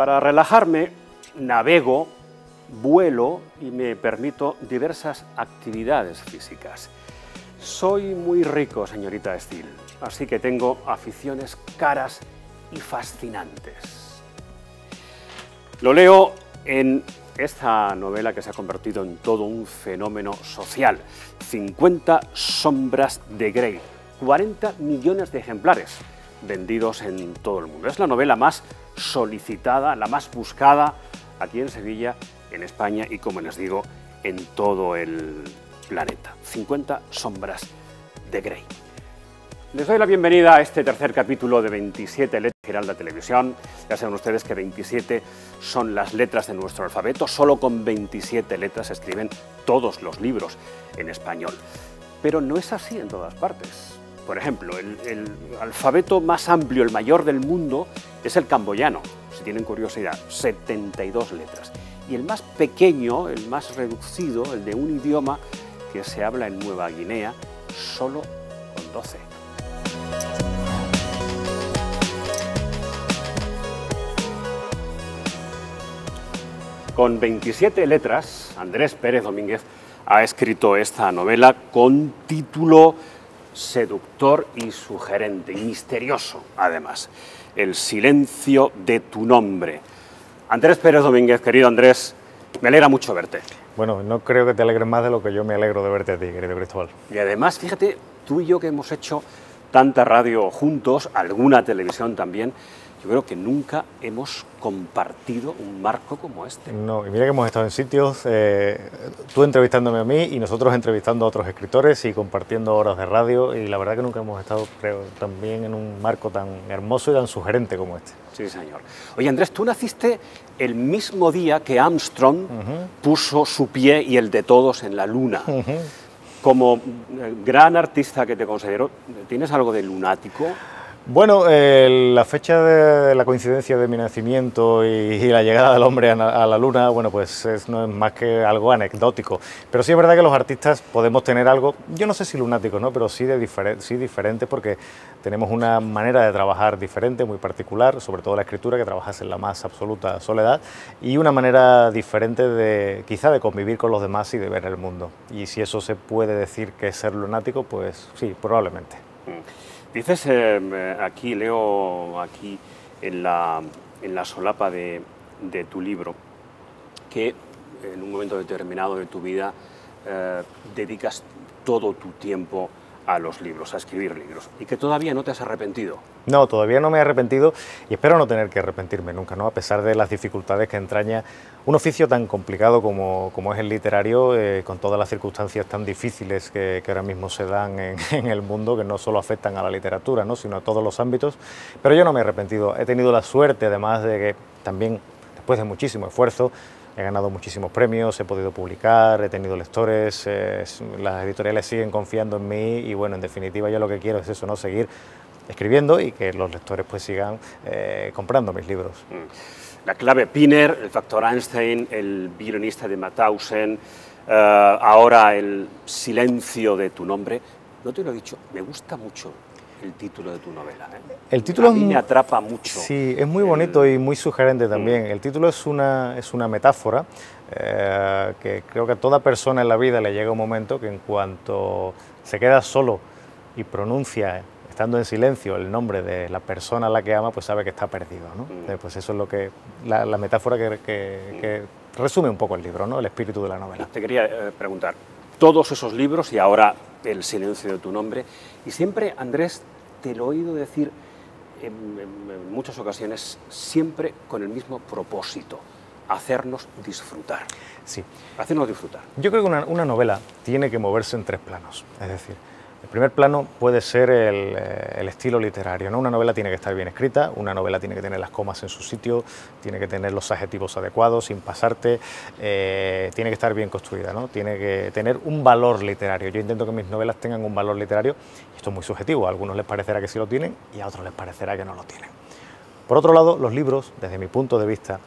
Para relajarme, navego, vuelo y me permito diversas actividades físicas. Soy muy rico, señorita Steele, así que tengo aficiones caras y fascinantes. Lo leo en esta novela que se ha convertido en todo un fenómeno social. 50 sombras de Grey, 40 millones de ejemplares vendidos en todo el mundo. Es la novela más solicitada, la más buscada aquí en Sevilla, en España y, como les digo, en todo el planeta. 50 sombras de Grey. Les doy la bienvenida a este tercer capítulo de 27 letras de Giralda Televisión. Ya saben ustedes que 27 son las letras de nuestro alfabeto. Solo con 27 letras se escriben todos los libros en español. Pero no es así en todas partes. Por ejemplo, el alfabeto más amplio, el mayor del mundo, es el camboyano, si tienen curiosidad, 72 letras. Y el más pequeño, el más reducido, el de un idioma que se habla en Nueva Guinea, solo con 12. Con 27 letras, Andrés Pérez Domínguez ha escrito esta novela con título seductor y sugerente, y misterioso, además. El silencio de tu nombre. Andrés Pérez Domínguez, querido Andrés, me alegra mucho verte. Bueno, no creo que te alegres más de lo que yo me alegro de verte a ti, querido Cristóbal. Y además, fíjate, tú y yo que hemos hecho tanta radio juntos, alguna televisión también, yo creo que nunca hemos compartido un marco como este. No, y mira que hemos estado en sitios, tú entrevistándome a mí y nosotros entrevistando a otros escritores y compartiendo horas de radio, y la verdad que nunca hemos estado, creo, también en un marco tan hermoso y tan sugerente como este. Sí, señor. Oye, Andrés, tú naciste el mismo día que Armstrong puso su pie y el de todos en la Luna. Como gran artista que te considero, ¿tienes algo de lunático? Bueno, la fecha de la coincidencia de mi nacimiento y la llegada del hombre a la Luna, bueno, pues no es más que algo anecdótico. Pero sí es verdad que los artistas podemos tener algo, yo no sé si lunáticos, ¿no? Pero sí, diferente, porque tenemos una manera de trabajar diferente, muy particular, sobre todo la escritura, que trabajas en la más absoluta soledad, y una manera diferente quizá de convivir con los demás y de ver el mundo. Y si eso se puede decir que es ser lunático, pues sí, probablemente. Dices aquí, leo aquí en la solapa de tu libro, que en un momento determinado de tu vida dedicas todo tu tiempo a los libros, a escribir libros, y que todavía no te has arrepentido. No, todavía no me he arrepentido y espero no tener que arrepentirme nunca, ¿no? A pesar de las dificultades que entraña un oficio tan complicado como es el literario, con todas las circunstancias tan difíciles que ahora mismo se dan en el mundo, que no solo afectan a la literatura, ¿no? Sino a todos los ámbitos, pero yo no me he arrepentido. He tenido la suerte, además, de que también, después de muchísimo esfuerzo, he ganado muchísimos premios, he podido publicar, he tenido lectores, las editoriales siguen confiando en mí y, bueno, en definitiva yo lo que quiero es eso, ¿no? Seguir escribiendo y que los lectores pues sigan comprando mis libros. La clave Pinner, el factor Einstein, el violinista de Mauthausen, ahora el silencio de tu nombre. No te lo he dicho, me gusta mucho el título de tu novela, ¿eh? El título a mí me atrapa mucho. Sí, es muy bonito y muy sugerente también. El título es una metáfora que creo que a toda persona en la vida le llega un momento que en cuanto se queda solo y pronuncia, estando en silencio, el nombre de la persona a la que ama, pues sabe que está perdido, ¿no? Pues eso es lo que la metáfora que resume un poco el libro, ¿no? El espíritu de la novela. Te quería preguntar, todos esos libros y ahora el silencio de tu nombre, y siempre, Andrés, te lo he oído decir en muchas ocasiones, siempre con el mismo propósito: hacernos disfrutar. Sí. Hacernos disfrutar. Yo creo que una novela tiene que moverse en tres planos, es decir, el primer plano puede ser el estilo literario, ¿no? Una novela tiene que estar bien escrita, una novela tiene que tener las comas en su sitio, tiene que tener los adjetivos adecuados, sin pasarte, tiene que estar bien construida, ¿no? Tiene que tener un valor literario. Yo intento que mis novelas tengan un valor literario, y esto es muy subjetivo, a algunos les parecerá que sí lo tienen y a otros les parecerá que no lo tienen. Por otro lado, los libros, desde mi punto de vista,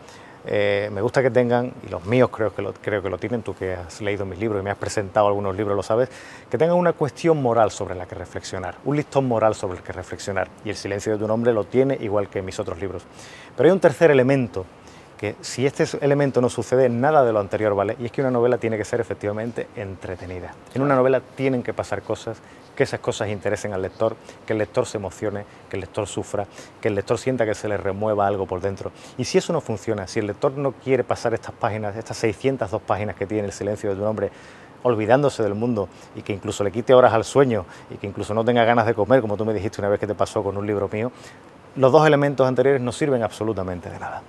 me gusta que tengan, y los míos creo que lo tienen, tú que has leído mis libros y me has presentado algunos libros lo sabes, que tengan una cuestión moral sobre la que reflexionar, un listón moral sobre el que reflexionar, y El silencio de tu nombre lo tiene igual que mis otros libros. Pero hay un tercer elemento que si este elemento no sucede, nada de lo anterior vale, y es que una novela tiene que ser efectivamente entretenida. En una novela tienen que pasar cosas, que esas cosas interesen al lector, que el lector se emocione, que el lector sufra, que el lector sienta que se le remueva algo por dentro. Y si eso no funciona, si el lector no quiere pasar estas páginas, estas 602 páginas que tiene El silencio de tu nombre, olvidándose del mundo, y que incluso le quite horas al sueño y que incluso no tenga ganas de comer, como tú me dijiste una vez que te pasó con un libro mío, los dos elementos anteriores no sirven absolutamente de nada.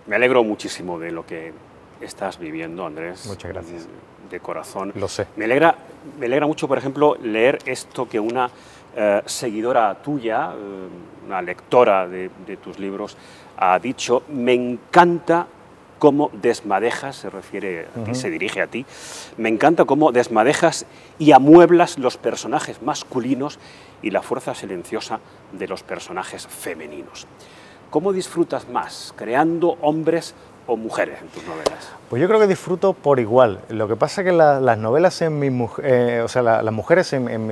Me alegro muchísimo de lo que estás viviendo, Andrés. Muchas gracias. De corazón. Lo sé. Me alegra mucho, por ejemplo, leer esto que una seguidora tuya, una lectora de tus libros, ha dicho. Me encanta cómo desmadejas, se refiere a ti, se dirige a ti, me encanta cómo desmadejas y amueblas los personajes masculinos y la fuerza silenciosa de los personajes femeninos. ¿Cómo disfrutas más, creando hombres o mujeres en tus novelas? Pues yo creo que disfruto por igual. Lo que pasa es que las novelas en mis, las mujeres en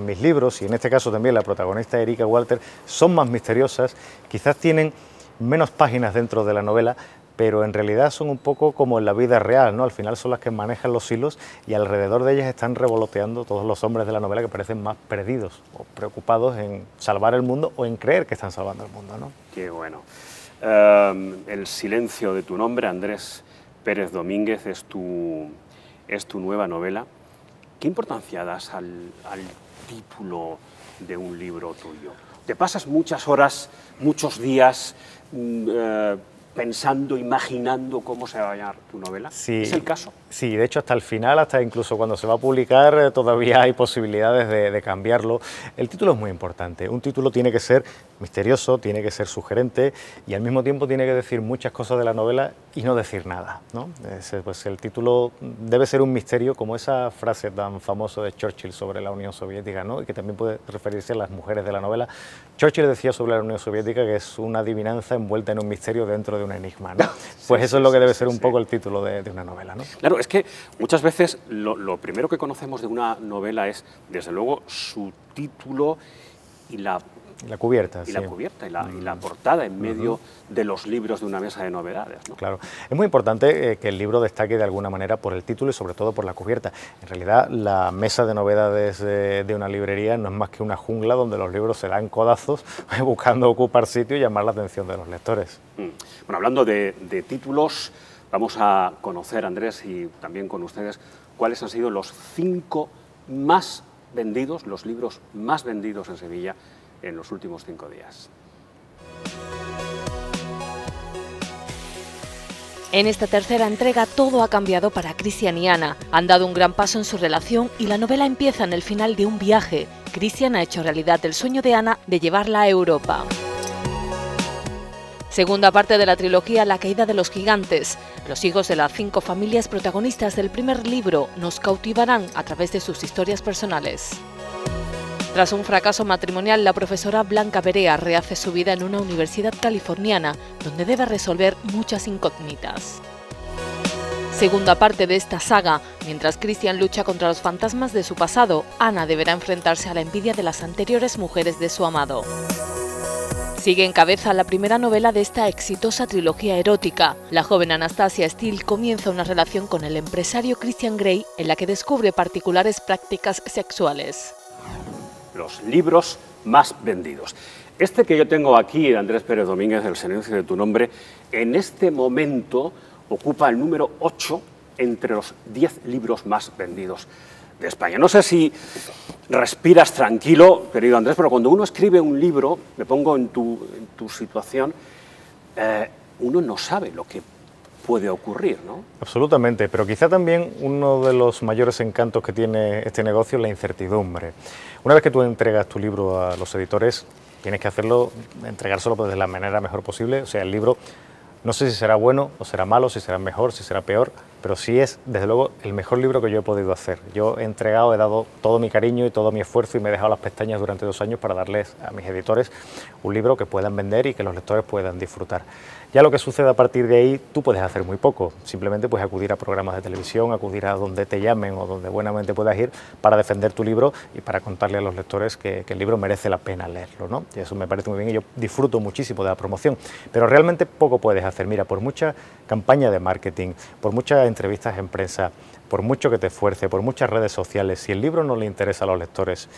mis libros, y en este caso también la protagonista Erika Walter, son más misteriosas, quizás tienen menos páginas dentro de la novela, pero en realidad son un poco como en la vida real, ¿no? Al final son las que manejan los hilos y alrededor de ellas están revoloteando todos los hombres de la novela que parecen más perdidos o preocupados en salvar el mundo o en creer que están salvando el mundo, ¿no? Qué bueno. El silencio de tu nombre, Andrés Pérez Domínguez, es tu nueva novela. ¿Qué importancia das al título de un libro tuyo? ¿Te pasas muchas horas, muchos días pensando, imaginando cómo se va a llamar tu novela? Sí, ¿Es el caso? Sí, de hecho hasta el final, hasta incluso cuando se va a publicar, todavía hay posibilidades de cambiarlo. El título es muy importante. Un título tiene que ser misterioso, tiene que ser sugerente y al mismo tiempo tiene que decir muchas cosas de la novela y no decir nada, ¿no? Pues el título debe ser un misterio, como esa frase tan famosa de Churchill sobre la Unión Soviética, ¿no? Y que también puede referirse a las mujeres de la novela. Churchill decía sobre la Unión Soviética que es una adivinanza envuelta en un misterio dentro de un enigma, ¿no? Pues eso es lo que debe ser un poco el título de una novela, ¿no? Claro, es que muchas veces lo primero que conocemos de una novela es, desde luego, su título y la cubierta. Y la cubierta y la portada en medio de los libros de una mesa de novedades, ¿no? Claro. Es muy importante que el libro destaque de alguna manera por el título y sobre todo por la cubierta. En realidad, la mesa de novedades de una librería no es más que una jungla donde los libros se dan codazos buscando ocupar sitio y llamar la atención de los lectores. Bueno, hablando de títulos, vamos a conocer, Andrés, y también con ustedes, cuáles han sido los 5 más vendidos, los libros más vendidos en Sevilla en los últimos 5 días. En esta tercera entrega todo ha cambiado para Cristian y Ana. Han dado un gran paso en su relación y la novela empieza en el final de un viaje. Cristian ha hecho realidad el sueño de Ana de llevarla a Europa. Segunda parte de la trilogía La caída de los gigantes. Los hijos de las 5 familias protagonistas del primer libro nos cautivarán a través de sus historias personales. Tras un fracaso matrimonial, la profesora Blanca Berea rehace su vida en una universidad californiana, donde debe resolver muchas incógnitas. Segunda parte de esta saga, mientras Cristian lucha contra los fantasmas de su pasado, Ana deberá enfrentarse a la envidia de las anteriores mujeres de su amado. Sigue en cabeza la primera novela de esta exitosa trilogía erótica. La joven Anastasia Steele comienza una relación con el empresario Christian Grey en la que descubre particulares prácticas sexuales. Los libros más vendidos. Este que yo tengo aquí, de Andrés Pérez Domínguez, El silencio de tu nombre, en este momento ocupa el número 8 entre los 10 libros más vendidos de España. No sé si respiras tranquilo, querido Andrés, pero cuando uno escribe un libro, me pongo en tu situación, uno no sabe lo que puede ocurrir, ¿no? Absolutamente, pero quizá también uno de los mayores encantos que tiene este negocio es la incertidumbre. Una vez que tú entregas tu libro a los editores, tienes que hacerlo, entregárselo de la manera mejor posible. O sea, el libro no sé si será bueno o será malo, si será mejor, si será peor, pero sí es, desde luego, el mejor libro que yo he podido hacer. Yo he entregado, he dado todo mi cariño y todo mi esfuerzo y me he dejado las pestañas durante 2 años para darles a mis editores un libro que puedan vender y que los lectores puedan disfrutar. Ya lo que sucede a partir de ahí, tú puedes hacer muy poco, simplemente pues acudir a programas de televisión, acudir a donde te llamen o donde buenamente puedas ir para defender tu libro y para contarle a los lectores que el libro merece la pena leerlo, ¿no? Y eso me parece muy bien y yo disfruto muchísimo de la promoción, pero realmente poco puedes hacer. Mira, por mucha campaña de marketing, por muchas entrevistas en prensa, por mucho que te esfuerce, por muchas redes sociales, si el libro no le interesa a los lectores,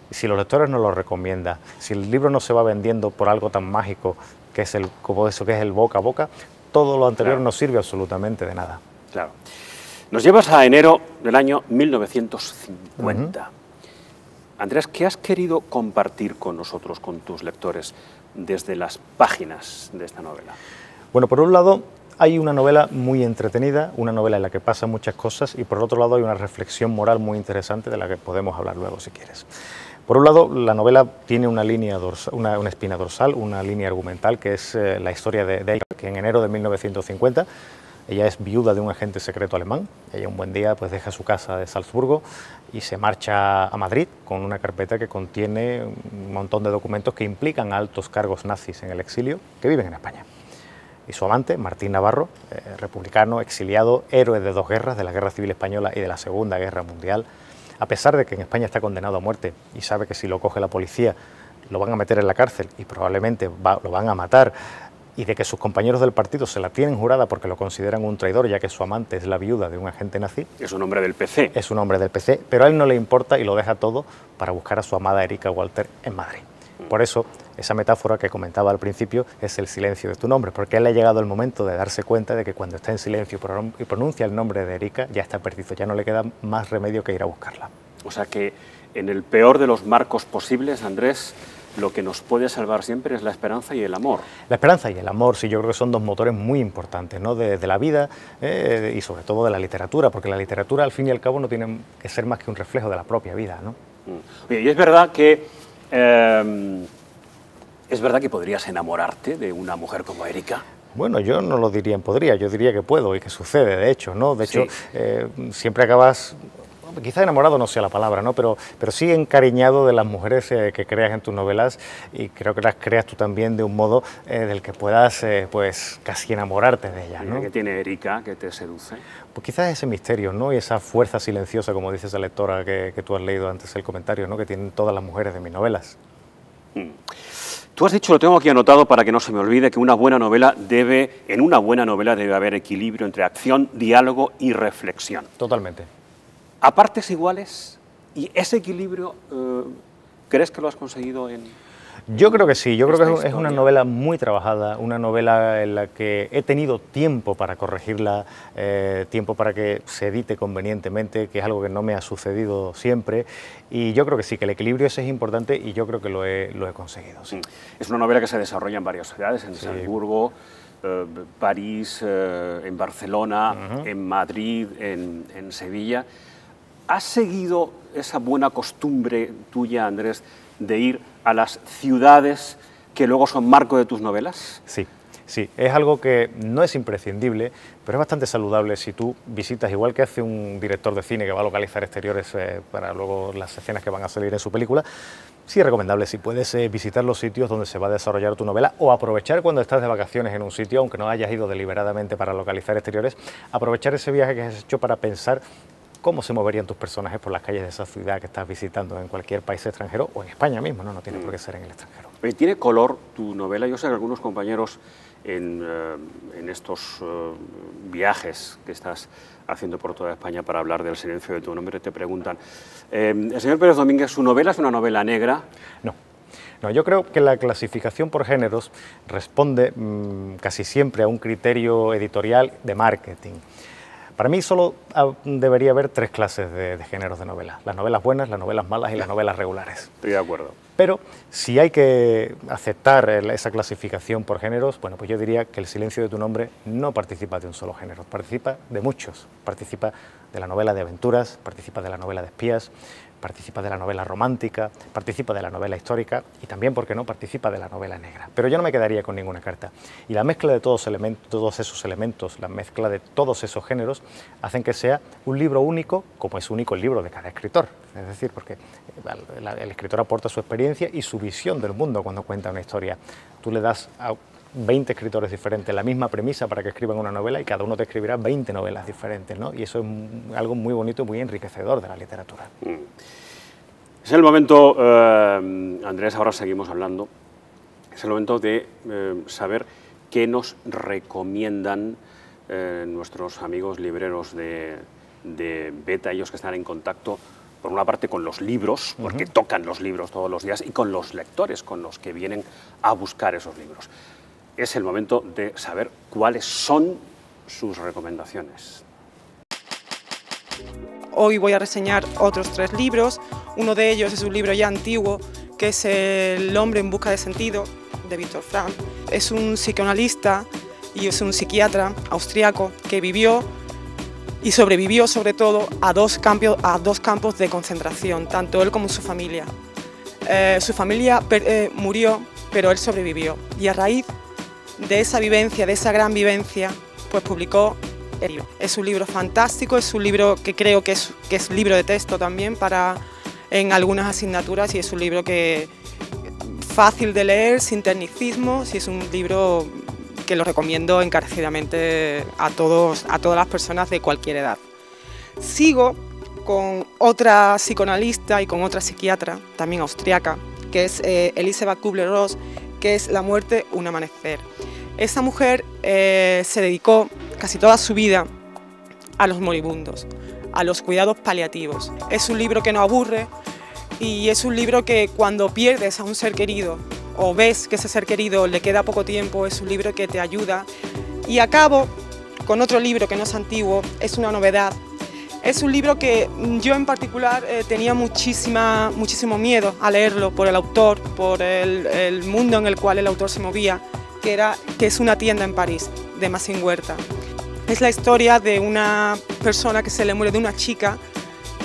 si los lectores no lo recomiendan, si el libro no se va vendiendo por algo tan mágico que es como eso que es el boca a boca, todo lo anterior no sirve absolutamente de nada. Claro. Nos llevas a enero del año 1950. Andrés, ¿qué has querido compartir con nosotros, con tus lectores, desde las páginas de esta novela? Bueno, por un lado hay una novela muy entretenida, una novela en la que pasan muchas cosas, y por otro lado hay una reflexión moral muy interesante de la que podemos hablar luego si quieres. Por un lado, la novela tiene una línea dorsal, una espina dorsal, una línea argumental, que es la historia de Erika, que en enero de 1950, ella es viuda de un agente secreto alemán. Ella un buen día pues deja su casa de Salzburgo y se marcha a Madrid con una carpeta que contiene un montón de documentos que implican a altos cargos nazis en el exilio que viven en España. Y su amante, Martín Navarro, republicano, exiliado, héroe de 2 guerras, de la Guerra Civil Española y de la Segunda Guerra Mundial, a pesar de que en España está condenado a muerte y sabe que si lo coge la policía lo van a meter en la cárcel y probablemente lo van a matar, y de que sus compañeros del partido se la tienen jurada porque lo consideran un traidor, ya que su amante es la viuda de un agente nazi. Es un hombre del PC. Es un hombre del PC, pero a él no le importa y lo deja todo para buscar a su amada Erika Walter en Madrid. Por eso, esa metáfora que comentaba al principio es el silencio de tu nombre, porque a él le ha llegado el momento de darse cuenta de que cuando está en silencio y pronuncia el nombre de Erika, ya está perdido, ya no le queda más remedio que ir a buscarla. O sea que en el peor de los marcos posibles, Andrés, lo que nos puede salvar siempre es la esperanza y el amor. La esperanza y el amor, sí, yo creo que son 2 motores muy importantes, ¿no? de la vida y sobre todo de la literatura, porque la literatura al fin y al cabo no tiene que ser más que un reflejo de la propia vida, ¿no? Oye, y es verdad que podrías enamorarte de una mujer como Erika. Bueno, yo no lo diría en podría, yo diría que puedo y que sucede, de hecho, ¿no? De hecho, siempre acabas, quizá enamorado no sea la palabra, ¿no? Pero sí encariñado de las mujeres que creas en tus novelas, y creo que las creas tú también de un modo del que puedas pues casi enamorarte de ellas, ¿no? ¿Qué tiene Erika que te seduce? Pues quizás ese misterio, ¿no? Y esa fuerza silenciosa, como dice esa lectora que tú has leído antes el comentario, ¿no? Que tienen todas las mujeres de mis novelas. Tú has dicho, lo tengo aquí anotado para que no se me olvide, que en una buena novela debe haber equilibrio entre acción, diálogo y reflexión. Totalmente. ¿A partes iguales? ¿Y ese equilibrio crees que lo has conseguido en...? Yo creo que sí, yo creo que es una novela muy trabajada, una novela en la que he tenido tiempo para corregirla, tiempo para que se edite convenientemente, que es algo que no me ha sucedido siempre, y yo creo que sí, que el equilibrio ese es importante y yo creo que lo he conseguido. Sí. Es una novela que se desarrolla en varias ciudades, en Salzburgo, París, en Barcelona, en Madrid, en Sevilla. ¿Has seguido esa buena costumbre tuya, Andrés, de ir a las ciudades que luego son marco de tus novelas? Sí, sí, es algo que no es imprescindible, pero es bastante saludable si tú visitas, igual que hace un director de cine que va a localizar exteriores para luego las escenas que van a salir en su película. Sí es recomendable si puedes visitar los sitios donde se va a desarrollar tu novela, o aprovechar cuando estás de vacaciones en un sitio, aunque no hayas ido deliberadamente para localizar exteriores, aprovechar ese viaje que has hecho para pensar cómo se moverían tus personajes por las calles de esa ciudad que estás visitando en cualquier país extranjero o en España mismo, no tiene por qué ser en el extranjero. ¿Tiene color tu novela? Yo sé que algunos compañeros en estos viajes que estás haciendo por toda España para hablar del silencio de tu nombre te preguntan, el señor Pérez Domínguez, ¿su novela es una novela negra? No. No, yo creo que la clasificación por géneros responde casi siempre a un criterio editorial de marketing. Para mí solo debería haber 3 clases de géneros de novelas: las novelas buenas, las novelas malas y las novelas regulares. Estoy de acuerdo. Pero si hay que aceptar esa clasificación por géneros, bueno, pues yo diría que El silencio de tu nombre no participa de un solo género, participa de muchos. Participa de la novela de aventuras, participa de la novela de espías, participa de la novela romántica, participa de la novela histórica y también, ¿por qué no?, participa de la novela negra. Pero yo no me quedaría con ninguna carta. Y la mezcla de todos esos elementos, la mezcla de todos esos géneros, hacen que sea un libro único, como es único el libro de cada escritor. Es decir, porque el escritor aporta su experiencia y su visión del mundo cuando cuenta una historia. Tú le das a 20 escritores diferentes la misma premisa para que escriban una novela y cada uno te escribirá 20 novelas diferentes, ¿no? Y eso es algo muy bonito y muy enriquecedor de la literatura. Es el momento, Andrés, ahora seguimos hablando, es el momento de saber qué nos recomiendan nuestros amigos libreros de Beta, ellos que están en contacto, por una parte, con los libros, porque tocan los libros todos los días, y con los lectores, con los que vienen a buscar esos libros. Es el momento de saber cuáles son sus recomendaciones. Hoy voy a reseñar otros 3 libros. Uno de ellos es un libro ya antiguo, que es El hombre en busca de sentido, de Viktor Frankl. Es un psicoanalista y es un psiquiatra austriaco que vivió y sobrevivió sobre todo a dos campos de concentración, tanto él como su familia. Su familia murió, pero él sobrevivió. Y a raíz de esa vivencia, de esa gran vivencia, pues publicó el libro. Es un libro fantástico, es un libro que creo que es libro de texto también en algunas asignaturas, y es un libro que fácil de leer, sin tecnicismos, y es un libro que lo recomiendo encarecidamente a todas las personas de cualquier edad. Sigo con otra psicoanalista y con otra psiquiatra, también austriaca, que es Elisabeth Kübler-Ross, que es La muerte, un amanecer. Esa mujer se dedicó casi toda su vida a los moribundos, a los cuidados paliativos. Es un libro que no aburre y es un libro que cuando pierdes a un ser querido o ves que ese ser querido le queda poco tiempo, es un libro que te ayuda. Y acabo con otro libro que no es antiguo, es una novedad. Es un libro que yo en particular tenía muchísimo miedo a leerlo por el autor, por el mundo en el cual el autor se movía, que es Una tienda en París, de Maxime Huerta. Es la historia de una persona que se le muere, de una chica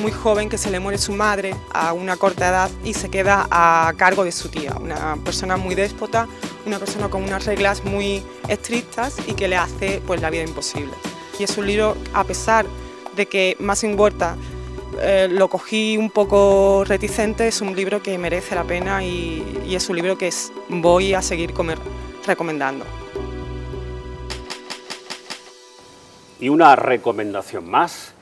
muy joven que se le muere su madre a una corta edad y se queda a cargo de su tía, una persona muy déspota, una persona con unas reglas muy estrictas y que le hace pues la vida imposible. Y es un libro, a pesar de que Maxime Huerta lo cogí un poco reticente, es un libro que merece la pena y es un libro que voy a seguir recomendando. Y una recomendación más,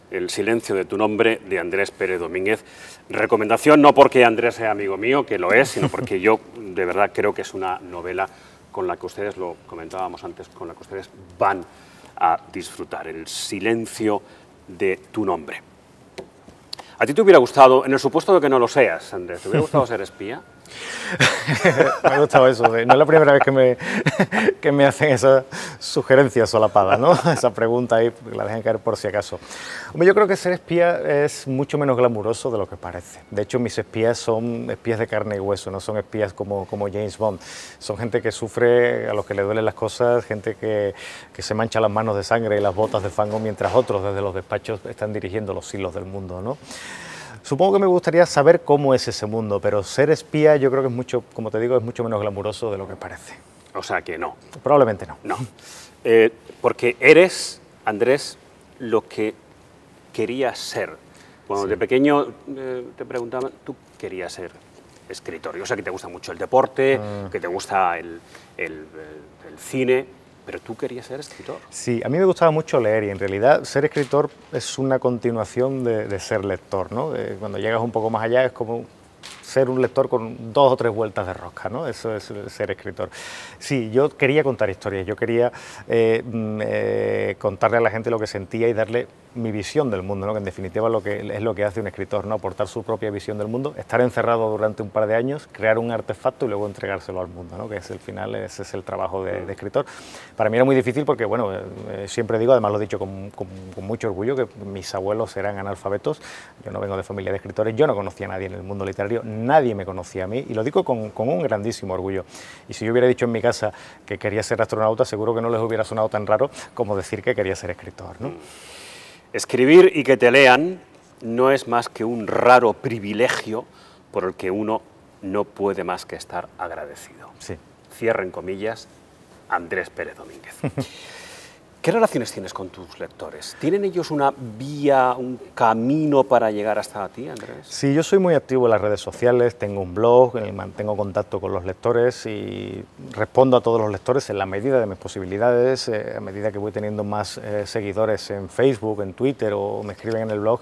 El silencio de tu nombre, de Andrés Pérez Domínguez. Recomendación no porque Andrés sea amigo mío, que lo es, sino porque yo de verdad creo que es una novela con la que ustedes, lo comentábamos antes, con la que ustedes van a disfrutar. El silencio de tu nombre. ¿A ti te hubiera gustado, en el supuesto de que no lo seas, Andrés, te hubiera gustado ser espía? Me ha gustado eso, no es la primera vez que me hacen esa sugerencia solapada, ¿no? Esa pregunta ahí, la dejan caer por si acaso. Hombre, yo creo que ser espía es mucho menos glamuroso de lo que parece. De hecho, mis espías son espías de carne y hueso, no son espías como James Bond. Son gente que sufre, a los que le duelen las cosas, gente que se mancha las manos de sangre y las botas de fango, mientras otros desde los despachos están dirigiendo los hilos del mundo, ¿no? Supongo que me gustaría saber cómo es ese mundo, pero ser espía yo creo que es mucho, como te digo, es mucho menos glamuroso de lo que parece. O sea que no. Probablemente no. No. Porque eres, Andrés, lo que querías ser. Cuando de pequeño te preguntaban, tú querías ser escritor. Yo sé que te gusta mucho el deporte, que te gusta el cine, pero tú querías ser escritor. Sí, a mí me gustaba mucho leer y en realidad ser escritor es una continuación de ser lector, ¿no? Cuando llegas un poco más allá es como ser un lector con 2 o 3 vueltas de rosca, ¿no? Eso es ser escritor. Sí, yo quería contar historias, yo quería contarle a la gente lo que sentía y darle mi visión del mundo, ¿no? Que en definitiva es lo que hace un escritor, ¿no? Aportar su propia visión del mundo, estar encerrado durante un par de años, crear un artefacto y luego entregárselo al mundo, ¿no? Que es el final, ese es el trabajo de escritor. Para mí era muy difícil porque, bueno, siempre digo, además lo he dicho con mucho orgullo, que mis abuelos eran analfabetos, yo no vengo de familia de escritores, yo no conocía a nadie en el mundo literario, nadie me conocía a mí y lo digo con un grandísimo orgullo. Y si yo hubiera dicho en mi casa que quería ser astronauta, seguro que no les hubiera sonado tan raro como decir que quería ser escritor, ¿no? Escribir y que te lean no es más que un raro privilegio por el que uno no puede más que estar agradecido. Sí. Cierren comillas, Andrés Pérez Domínguez. ¿Qué relaciones tienes con tus lectores? ¿Tienen ellos una vía, un camino para llegar hasta ti, Andrés? Sí, yo soy muy activo en las redes sociales, tengo un blog, en el mantengo contacto con los lectores y respondo a todos los lectores en la medida de mis posibilidades, a medida que voy teniendo más seguidores en Facebook, en Twitter o me escriben en el blog.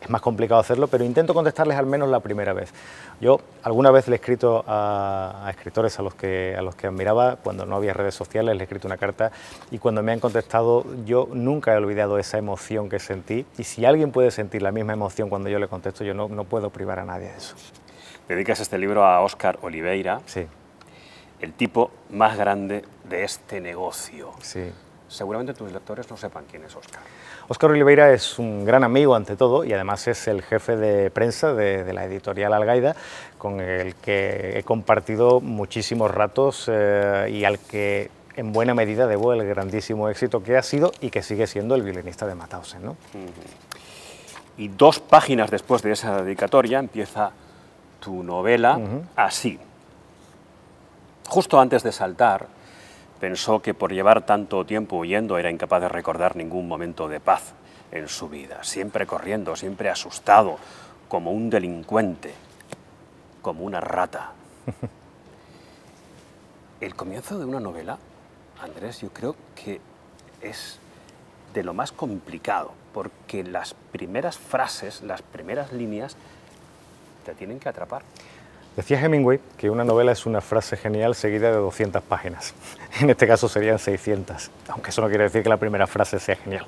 Es más complicado hacerlo, pero intento contestarles al menos la primera vez. Yo alguna vez le he escrito a escritores a los que admiraba, cuando no había redes sociales, le he escrito una carta y cuando me han contestado yo nunca he olvidado esa emoción que sentí, y si alguien puede sentir la misma emoción cuando yo le contesto, yo no puedo privar a nadie de eso. Dedicas este libro a Óscar Oliveira, Sí. el tipo más grande de este negocio. Sí. Seguramente tus lectores no sepan quién es Óscar. Óscar Oliveira es un gran amigo ante todo y además es el jefe de prensa de la editorial Algaida, con el que he compartido muchísimos ratos y al que en buena medida debo el grandísimo éxito que ha sido y que sigue siendo El violinista de Mauthausen, ¿no? Y 2 páginas después de esa dedicatoria empieza tu novela así. Justo antes de saltar, pensó que por llevar tanto tiempo huyendo era incapaz de recordar ningún momento de paz en su vida, siempre corriendo, siempre asustado, como un delincuente, como una rata. El comienzo de una novela, Andrés, yo creo que es de lo más complicado, porque las primeras frases, las primeras líneas, te tienen que atrapar. Decía Hemingway que una novela es una frase genial seguida de 200 páginas. En este caso serían 600, aunque eso no quiere decir que la primera frase sea genial.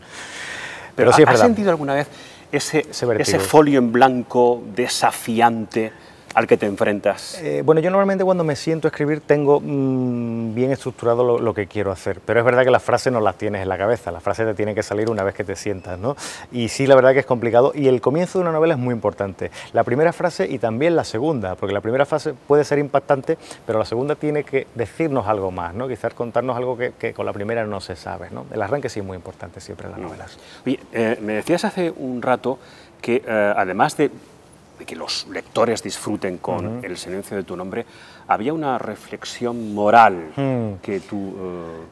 Pero sí es ¿has verdad. sentido alguna vez ese vértigo. folio en blanco desafiante al que te enfrentas? Bueno, yo normalmente cuando me siento a escribir tengo bien estructurado lo que quiero hacer, pero es verdad que las frases no las tienes en la cabeza, las frases te tienen que salir una vez que te sientas, ¿no? Y sí, la verdad que es complicado, y el comienzo de una novela es muy importante, la primera frase y también la segunda, porque la primera frase puede ser impactante, pero la segunda tiene que decirnos algo más, ¿no? Quizás contarnos algo que con la primera no se sabe, ¿no? El arranque sí es muy importante siempre en las novelas. Oye, me decías hace un rato que además de que los lectores disfruten con el silencio de tu nombre, había una reflexión moral que tú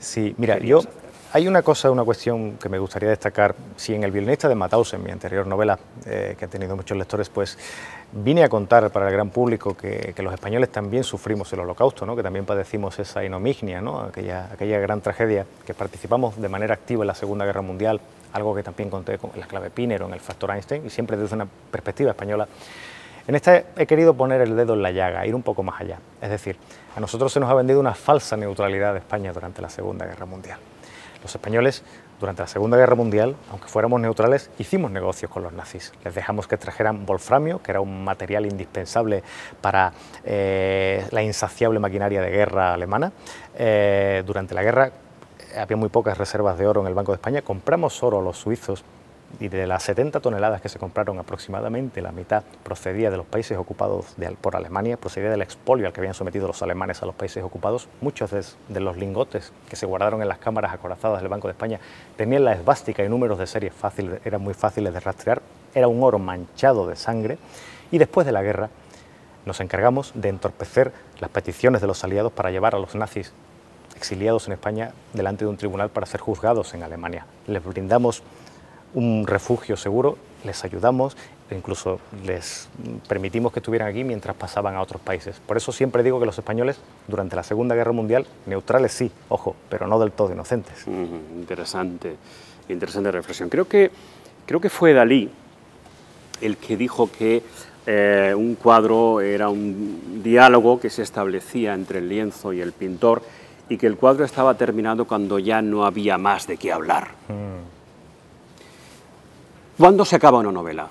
sí, mira, querías hacer. hay una cuestión que me gustaría destacar. Si en El violinista de Mauthausen, mi anterior novela, que ha tenido muchos lectores, pues vine a contar para el gran público que los españoles también sufrimos el Holocausto, ¿no? Que también padecimos esa inomignia, ¿no? aquella gran tragedia, que participamos de manera activa en la Segunda Guerra Mundial, algo que también conté con La clave Pinero, en El factor Einstein, y siempre desde una perspectiva española. En esta he querido poner el dedo en la llaga, ir un poco más allá. Es decir, a nosotros se nos ha vendido una falsa neutralidad de España durante la Segunda Guerra Mundial. Los españoles, durante la Segunda Guerra Mundial, aunque fuéramos neutrales, hicimos negocios con los nazis. Les dejamos que extrajeran wolframio, que era un material indispensable para la insaciable maquinaria de guerra alemana. Durante la guerra había muy pocas reservas de oro en el Banco de España. Compramos oro a los suizos y de las 70 toneladas que se compraron, aproximadamente la mitad procedía de los países ocupados por Alemania, procedía del expolio al que habían sometido los alemanes a los países ocupados. Muchos de los lingotes que se guardaron en las cámaras acorazadas del Banco de España tenían la esvástica y números de serie eran muy fáciles de rastrear. Era un oro manchado de sangre, y después de la guerra nos encargamos de entorpecer las peticiones de los aliados para llevar a los nazis exiliados en España delante de un tribunal para ser juzgados en Alemania. Les brindamos un refugio seguro, les ayudamos e incluso les permitimos que estuvieran aquí mientras pasaban a otros países. Por eso siempre digo que los españoles, durante la Segunda Guerra Mundial, neutrales sí, ojo, pero no del todo inocentes. Interesante reflexión. Creo que fue Dalí el que dijo que un cuadro era un diálogo que se establecía entre el lienzo y el pintor, y que el cuadro estaba terminado cuando ya no había más de qué hablar. ¿Cuándo se acaba una novela?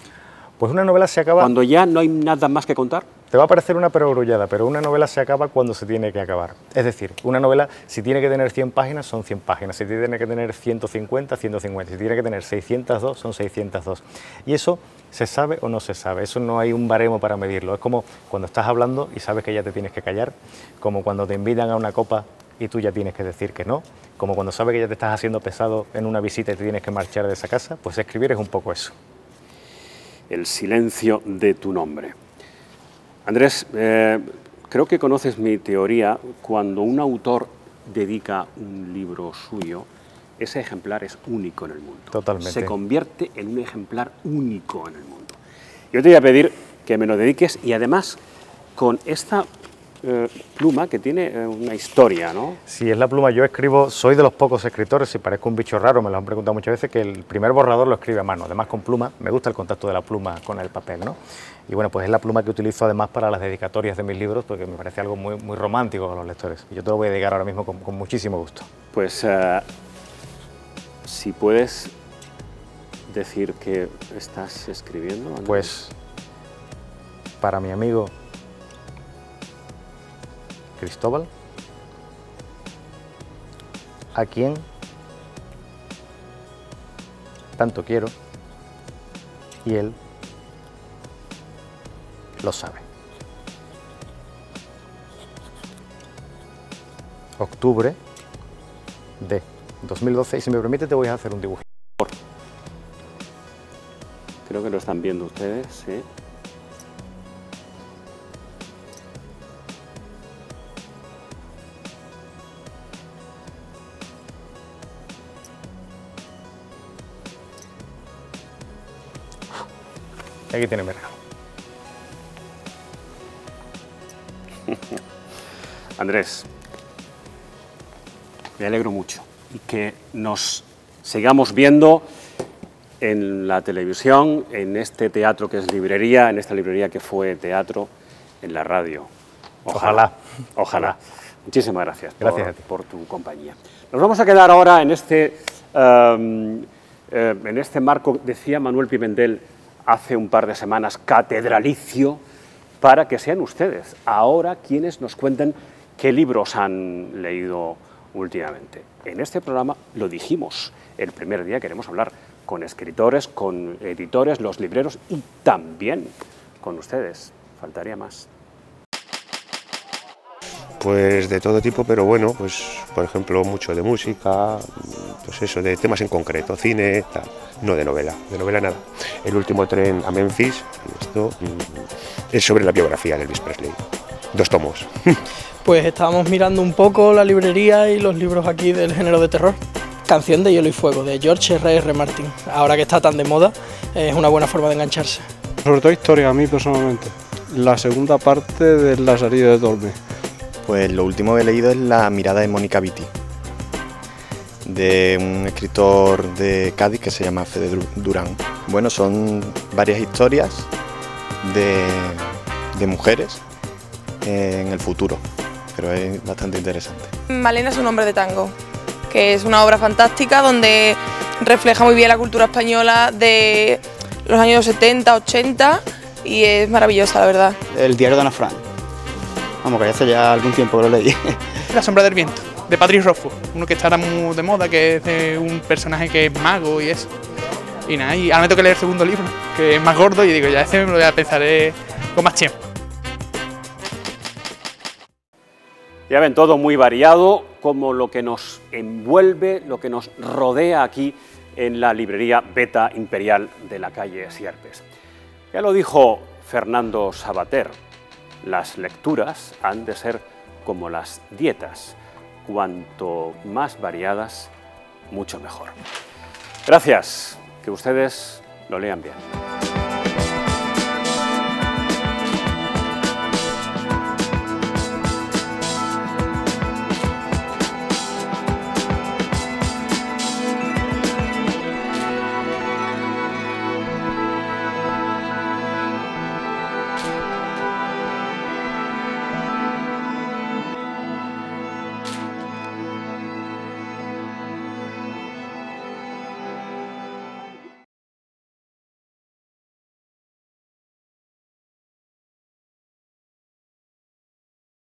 Pues una novela se acaba... ¿Cuando ya no hay nada más que contar? Te va a parecer una perogrullada, pero una novela se acaba cuando se tiene que acabar. Es decir, una novela, si tiene que tener 100 páginas, son 100 páginas. Si tiene que tener 150, 150. Si tiene que tener 602, son 602. Y eso se sabe o no se sabe. Eso no hay un baremo para medirlo. Es como cuando estás hablando y sabes que ya te tienes que callar, como cuando te invitan a una copa y tú ya tienes que decir que no, como cuando sabes que ya te estás haciendo pesado en una visita y te tienes que marchar de esa casa. Pues escribir es un poco eso. El silencio de tu nombre. Andrés, creo que conoces mi teoría. Cuando un autor dedica un libro suyo, ese ejemplar es único en el mundo. Totalmente. Se convierte en un ejemplar único en el mundo. Yo te voy a pedir que me lo dediques y además con esta pluma que tiene una historia, ¿no? Sí, es la pluma. Yo escribo, soy de los pocos escritores, si parezco un bicho raro, me lo han preguntado muchas veces, que el primer borrador lo escribe a mano, además con pluma. Me gusta el contacto de la pluma con el papel, ¿no? Y bueno, pues es la pluma que utilizo además para las dedicatorias de mis libros, porque me parece algo muy, muy romántico con los lectores. Y yo te lo voy a dedicar ahora mismo con muchísimo gusto. Pues si puedes decir que estás escribiendo, Andrés. Pues para mi amigo Cristóbal, a quien tanto quiero y él lo sabe. Octubre de 2012, y si me permite te voy a hacer un dibujo. Creo que lo están viendo ustedes, ¿sí? Aquí tiene mi regalo. Andrés, me alegro mucho y que nos sigamos viendo en la televisión, en este teatro que es librería, en esta librería que fue teatro, en la radio. Ojalá. Ojalá. Muchísimas gracias, Gracias a ti. por tu compañía. Nos vamos a quedar ahora en este marco, decía Manuel Pimentel hace un par de semanas, catedralicio, para que sean ustedes ahora quienes nos cuenten qué libros han leído últimamente. En este programa lo dijimos, el primer día queremos hablar con escritores, con editores, los libreros y también con ustedes. Faltaría más. Pues de todo tipo, pero bueno, pues por ejemplo mucho de música, pues eso, de temas en concreto, cine, tal. No de novela nada. El último tren a Memphis, esto es sobre la biografía de Elvis Presley, 2 tomos. Pues estábamos mirando un poco la librería y los libros aquí del género de terror. Canción de Hielo y Fuego, de George R.R. Martin. Ahora que está tan de moda, es una buena forma de engancharse. Sobre todo historia, a mí personalmente. La segunda parte del Lazarillo de Tolme. Pues lo último que he leído es La mirada de Mónica Vitti, de un escritor de Cádiz que se llama Fede Durán. Bueno, son varias historias de mujeres en el futuro, pero es bastante interesante. Malena es un hombre de tango, que es una obra fantástica donde refleja muy bien la cultura española de los años 70, 80 y es maravillosa, la verdad. El diario de Ana Frank. Vamos, que hace ya algún tiempo que lo leí. La sombra del viento, de Patrick Rothfuss, uno que está ahora muy de moda, que es de un personaje que es mago y eso. Y nada, y ahora me toca leer el segundo libro, que es más gordo y digo, ya ese me lo voy a pensar con más tiempo. Ya ven, todo muy variado, como lo que nos envuelve, lo que nos rodea aquí en la librería Beta Imperial de la calle Sierpes. Ya lo dijo Fernando Savater, las lecturas han de ser como las dietas, cuanto más variadas, mucho mejor. Gracias, que ustedes lo lean bien.